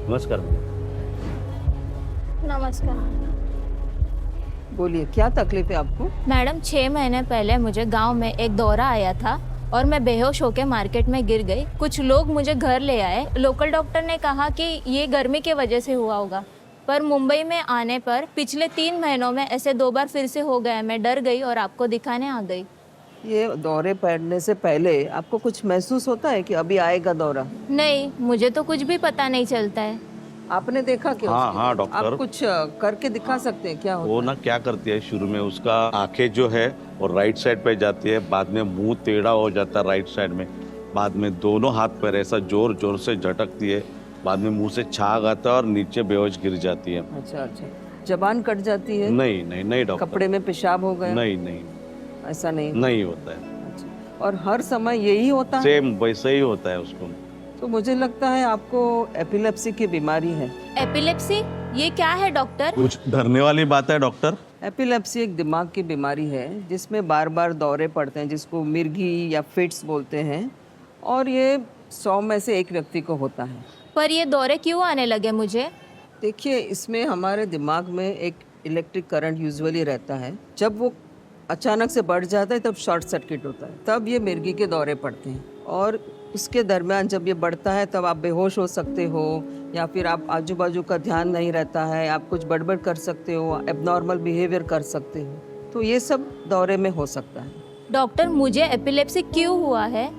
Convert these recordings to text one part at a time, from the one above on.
नमस्कार। नमस्कार। बोलिए, क्या तकलीफ है आपको? मैडम 6 महीने पहले मुझे गांव में एक दौरा आया था और मैं बेहोश होकर मार्केट में गिर गई। कुछ लोग मुझे घर ले आए। लोकल डॉक्टर ने कहा कि ये गर्मी की वजह से हुआ होगा, पर मुंबई में आने पर पिछले 3 महीनों में ऐसे 2 बार फिर से हो गया। मैं डर गई और आपको दिखाने आ गई। ये दौरे पड़ने से पहले आपको कुछ महसूस होता है कि अभी आएगा दौरा? नहीं, मुझे तो कुछ भी पता नहीं चलता है। आपने देखा क्या? हाँ उसके? हाँ डॉक्टर, आप कुछ करके दिखा सकते हैं क्या होता वो है? ना क्या करती है, शुरू में उसका आंखें जो है वो राइट साइड पे जाती है, बाद में मुंह टेढ़ा हो जाता है राइट साइड में, बाद में दोनों हाथ पैर ऐसा जोर जोर से झटकती है, बाद में मुंह से छाग आता है और नीचे बेहोश गिर जाती है। अच्छा अच्छा। जबान कट जाती है? नहीं नहीं नहीं डॉक्टर, कपड़े में पेशाब हो गया? नहीं नहीं ऐसा नहीं? नहीं होता है। अच्छा। और हर समय यही होता है? सेम वैसे ही होता है उसको। तो मुझे लगता है आपको एपिलेप्सी की बीमारी है। एपिलेप्सी? ये क्या है डॉक्टर? कुछ डरने वाली बात है डॉक्टर? एपिलेप्सी एक दिमाग की बीमारी है जिसमें बार बार दौरे पड़ते हैं, जिसको मिर्गी या फिट्स बोलते हैं, और ये 100 में से 1 व्यक्ति को होता है। पर ये दौरे क्यों आने लगे मुझे? देखिए, इसमें हमारे दिमाग में एक इलेक्ट्रिक करंट यूजुअली रहता है। जब वो अचानक से बढ़ जाता है तब शॉर्ट सर्किट होता है, तब ये मिर्गी के दौरे पड़ते हैं। और उसके दरमियान जब ये बढ़ता है तब आप बेहोश हो सकते हो, या फिर आप आजू बाजू का ध्यान नहीं रहता है, आप कुछ गड़बड़ कर सकते हो, एबनॉर्मल बिहेवियर कर सकते हो। तो ये सब दौरे में हो सकता है। डॉक्टर, मुझे एपिलेप्सी क्यों हुआ है?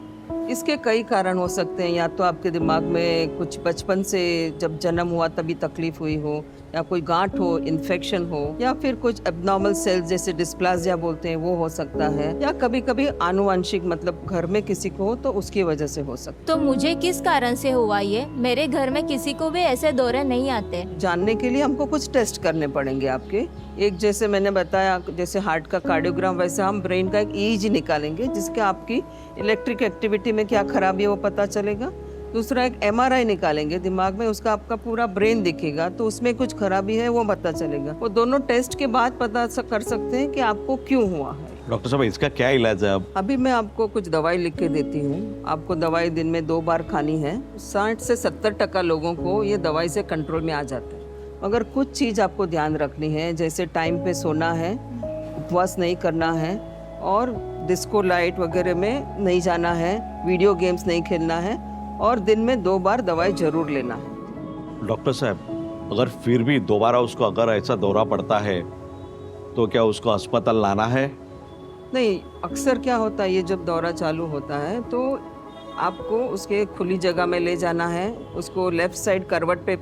इसके कई कारण हो सकते हैं। या तो आपके दिमाग में कुछ बचपन से जब जन्म हुआ तभी तकलीफ हुई हो, या कोई गांठ हो, इन्फेक्शन हो, या फिर कुछ एब्नॉर्मल सेल्स जैसे डिस्प्लाजिया बोलते हैं वो हो सकता है, या कभी कभी आनुवंशिक, मतलब घर में किसी को हो तो उसकी वजह से हो सकता तो मुझे किस कारण से हुआ ये? मेरे घर में किसी को भी ऐसे दौरे नहीं आते। है। जानने के लिए हमको कुछ टेस्ट करने पड़ेंगे आपके। एक जैसे मैंने बताया, जैसे हार्ट का कार्डियोग्राम, वैसे हम ब्रेन का एक ईईजी निकालेंगे जिसके आपकी इलेक्ट्रिक एक्टिविटी में क्या खराबी है वो पता चलेगा। दूसरा एक एमआरआई निकालेंगे दिमाग में, उसका आपका पूरा ब्रेन दिखेगा तो उसमें कुछ खराबी है वो पता चलेगा। वो दोनों टेस्ट के बाद पता कर सकते हैं कि आपको क्यों हुआ है। डॉक्टर साहब, इसका क्या इलाज है अब? अभी मैं आपको कुछ दवाई लिख के देती हूँ। आपको दवाई दिन में 2 बार खानी है। 60 से 70% लोगों को ये दवाई से कंट्रोल में आ जाता है। मगर कुछ चीज़ आपको ध्यान रखनी है, जैसे टाइम पे सोना है, उपवास नहीं करना है, और डिस्को लाइट वगैरह में नहीं जाना है, वीडियो गेम्स नहीं खेलना है, और दिन में 2 बार दवाई जरूर लेना है। डॉक्टर साहब, अगर फिर भी दोबारा उसको अगर ऐसा दौरा पड़ता है तो क्या उसको अस्पताल लाना है? नहीं, अक्सर क्या होता है, ये जब दौरा चालू होता है तो आपको उसके खुली जगह में ले जाना है, उसको लेफ्ट साइड करवट पे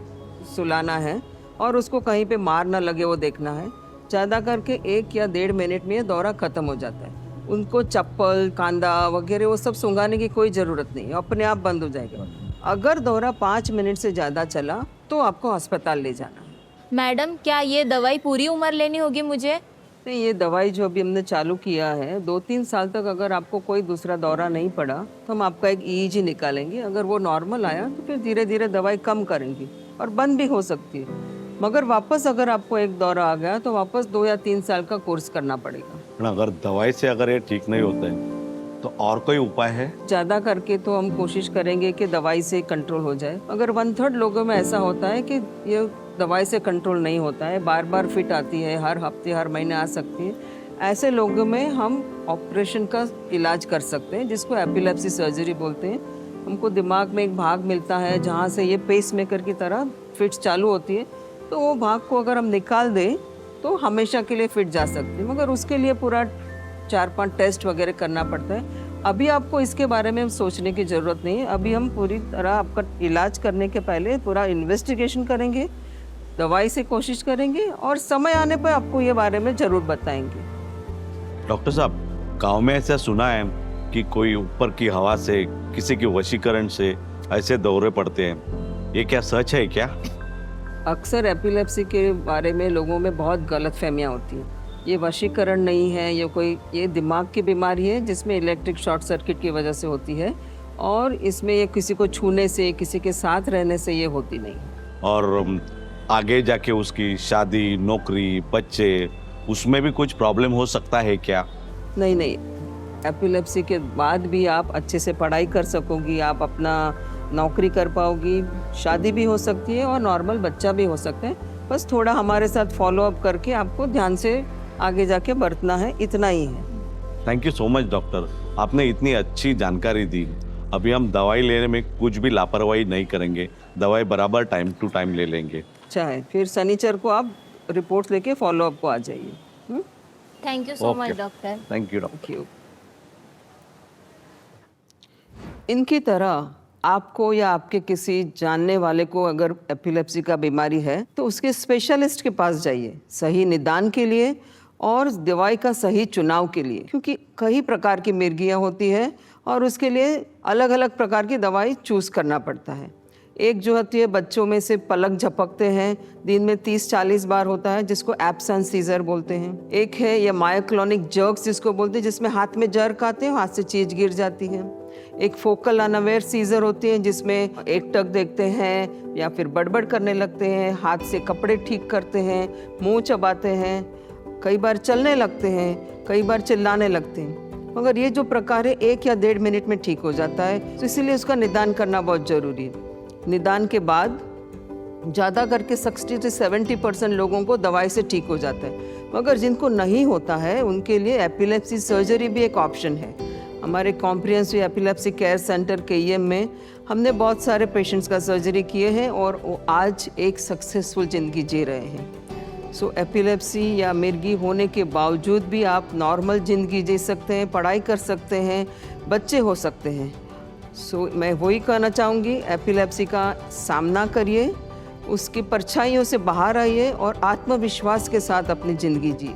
सुलाना है, और उसको कहीं पे मार ना लगे वो देखना है। ज़्यादा करके 1 या 1.5 मिनट में ये दौरा ख़त्म हो जाता है। उनको चप्पल, कांदा वगैरह वो सब सूंघाने की कोई ज़रूरत नहीं है, अपने आप बंद हो जाएगा। अगर दौरा 5 मिनट से ज़्यादा चला तो आपको अस्पताल ले जाना है। मैडम, क्या ये दवाई पूरी उम्र लेनी होगी मुझे? नहीं, ये दवाई जो अभी हमने चालू किया है, 2-3 साल तक अगर आपको कोई दूसरा दौरा नहीं पड़ा तो हम आपका एक ईईजी निकालेंगे। अगर वो नॉर्मल आया तो फिर धीरे धीरे दवाई कम करेंगे और बंद भी हो सकती है। मगर वापस अगर आपको एक दौरा आ गया तो वापस 2 या 3 साल का कोर्स करना पड़ेगा। अगर दवाई से अगर ये ठीक नहीं होता है तो और कोई उपाय है? ज़्यादा करके तो हम कोशिश करेंगे कि दवाई से कंट्रोल हो जाए। अगर 1/3 लोगों में ऐसा होता है कि ये दवाई से कंट्रोल नहीं होता है, बार बार फिट आती है, हर हफ्ते हर महीने आ सकती है, ऐसे लोगों में हम ऑपरेशन का इलाज कर सकते हैं, जिसको एपिलेप्सी सर्जरी बोलते हैं। हमको दिमाग में एक भाग मिलता है जहाँ से ये पेस मेकर की तरह फिट्स चालू होती है, तो वो भाग को अगर हम निकाल दें तो हमेशा के लिए फिट जा सकती है। मगर उसके लिए पूरा 4-5 टेस्ट वगैरह करना पड़ता है। अभी आपको इसके बारे में सोचने की ज़रूरत नहीं है। अभी हम पूरी तरह आपका इलाज करने के पहले पूरा इन्वेस्टिगेशन करेंगे, दवाई से कोशिश करेंगे, और समय आने पर आपको ये बारे में ज़रूर बताएंगे। डॉक्टर साहब, गांव में ऐसा सुना है कि कोई ऊपर की हवा से, किसी के वशीकरण से ऐसे दौरे पड़ते हैं, ये क्या सच है क्या? अक्सर एपिलेप्सी के बारे में लोगों में बहुत गलतफहमियां होती हैं। ये वशीकरण नहीं है, ये दिमाग की बीमारी है जिसमें इलेक्ट्रिक शॉर्ट सर्किट की वजह से होती है, और इसमें ये किसी को छूने से, किसी के साथ रहने से ये होती नहीं। और आगे जाके उसकी शादी, नौकरी, बच्चे, उसमें भी कुछ प्रॉब्लम हो सकता है क्या? नहीं, एपिलेप्सी के बाद भी आप अच्छे से पढ़ाई कर सकोगी, आप अपना नौकरी कर पाओगी, शादी भी हो सकती है और नॉर्मल बच्चा भी हो सकता है। बस थोड़ा हमारे साथ फॉलो अप करके आपको ध्यान से आगे जाके बरतना है, इतना ही है। Thank you so much doctor, आपने इतनी अच्छी जानकारी दी। अभी हम दवाई लेने में कुछ भी लापरवाही नहीं करेंगे, दवाई बराबर टाइम टू टाइम ले लेंगे। अच्छा है, फिर शनिचर को आप रिपोर्ट लेके फॉलो अप को आ जाइए। Thank you so much doctor. Thank you doctor. Thank you. इनकी तरह आपको या आपके किसी जानने वाले को अगर एपिलेप्सी का बीमारी है तो उसके स्पेशलिस्ट के पास जाइए, सही निदान के लिए और दवाई का सही चुनाव के लिए, क्योंकि कई प्रकार की मिर्गियाँ होती है और उसके लिए अलग अलग प्रकार की दवाई चूज़ करना पड़ता है। एक जो होती है बच्चों में से पलक झपकते हैं, दिन में 30-40 बार होता है, जिसको एब्सेंट सीजर बोलते हैं। एक है ये मायोक्लोनिक जर्क्स जिसको बोलते हैं, जिसमें हाथ में जर्क आते हैं, हाथ से चीज गिर जाती है। एक फोकल अनअवेयर सीजर होती है जिसमें एकटक देखते हैं या फिर बड़बड़ करने लगते हैं, हाथ से कपड़े ठीक करते हैं, मुंह चबाते हैं, कई बार चलने लगते हैं, कई बार चिल्लाने लगते हैं। मगर ये जो प्रकार है 1 या 1.5 मिनट में ठीक हो जाता है, तो इसीलिए उसका निदान करना बहुत ज़रूरी है। निदान के बाद ज़्यादा करके 60 से 70% लोगों को दवाई से ठीक हो जाता है। मगर जिनको नहीं होता है उनके लिए एपिलेप्सी सर्जरी भी एक ऑप्शन है। हमारे comprehensive epilepsy care centre KEM में हमने बहुत सारे पेशेंट्स का सर्जरी किए हैं और वो आज एक सक्सेसफुल ज़िंदगी जी रहे हैं। सो एपिलेप्सी या मिर्गी होने के बावजूद भी आप नॉर्मल ज़िंदगी जी सकते हैं, पढ़ाई कर सकते हैं, बच्चे हो सकते हैं। सो मैं वही कहना चाहूँगी, एपिलेप्सी का सामना करिए, उसकी परछाइयों से बाहर आइए और आत्मविश्वास के साथ अपनी ज़िंदगी जिए।